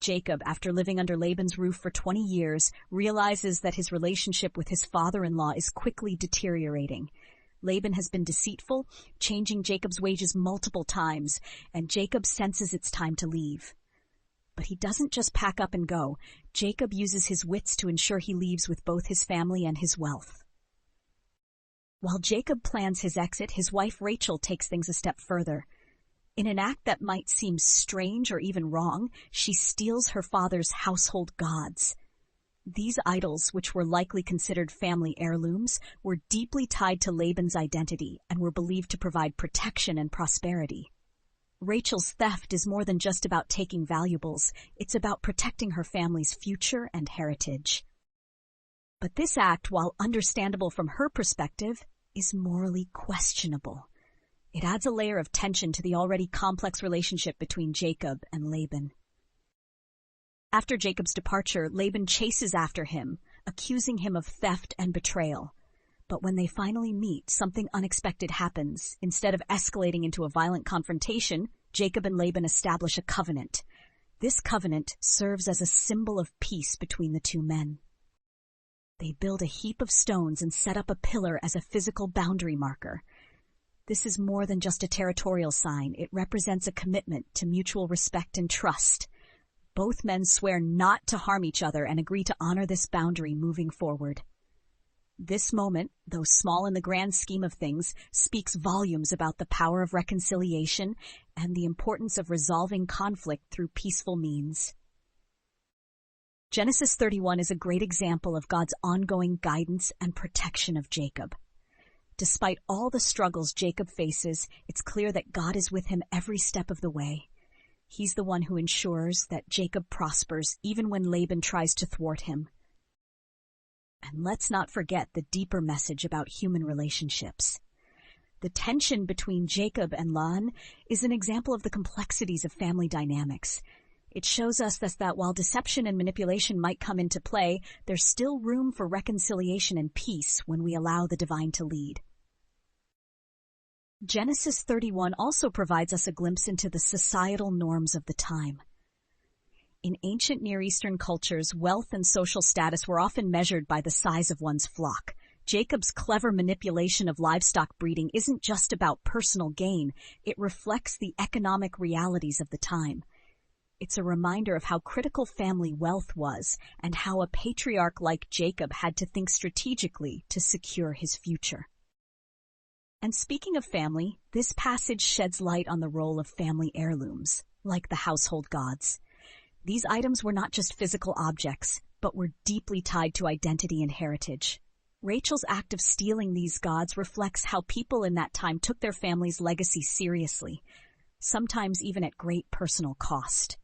Jacob, after living under Laban's roof for 20 years, realizes that his relationship with his father-in-law is quickly deteriorating. Laban has been deceitful, changing Jacob's wages multiple times, and Jacob senses it's time to leave. But he doesn't just pack up and go. Jacob uses his wits to ensure he leaves with both his family and his wealth. While Jacob plans his exit, his wife Rachel takes things a step further. In an act that might seem strange or even wrong, she steals her father's household gods. These idols, which were likely considered family heirlooms, were deeply tied to Laban's identity and were believed to provide protection and prosperity. Rachel's theft is more than just about taking valuables. It's about protecting her family's future and heritage. But this act, while understandable from her perspective, is morally questionable. It adds a layer of tension to the already complex relationship between Jacob and Laban. After Jacob's departure, Laban chases after him, accusing him of theft and betrayal. But when they finally meet, something unexpected happens. Instead of escalating into a violent confrontation, Jacob and Laban establish a covenant. This covenant serves as a symbol of peace between the two men. They build a heap of stones and set up a pillar as a physical boundary marker. This is more than just a territorial sign. It represents a commitment to mutual respect and trust. Both men swear not to harm each other and agree to honor this boundary moving forward. This moment, though small in the grand scheme of things, speaks volumes about the power of reconciliation and the importance of resolving conflict through peaceful means. Genesis 31 is a great example of God's ongoing guidance and protection of Jacob. Despite all the struggles Jacob faces, it's clear that God is with him every step of the way. He's the one who ensures that Jacob prospers even when Laban tries to thwart him. And let's not forget the deeper message about human relationships. The tension between Jacob and Laban is an example of the complexities of family dynamics. It shows us that while deception and manipulation might come into play, there's still room for reconciliation and peace when we allow the divine to lead. Genesis 31 also provides us a glimpse into the societal norms of the time. In ancient Near Eastern cultures, wealth and social status were often measured by the size of one's flock. Jacob's clever manipulation of livestock breeding isn't just about personal gain. It reflects the economic realities of the time. It's a reminder of how critical family wealth was and how a patriarch like Jacob had to think strategically to secure his future. And speaking of family, this passage sheds light on the role of family heirlooms, like the household gods. These items were not just physical objects, but were deeply tied to identity and heritage. Rachel's act of stealing these gods reflects how people in that time took their family's legacy seriously, sometimes even at great personal cost.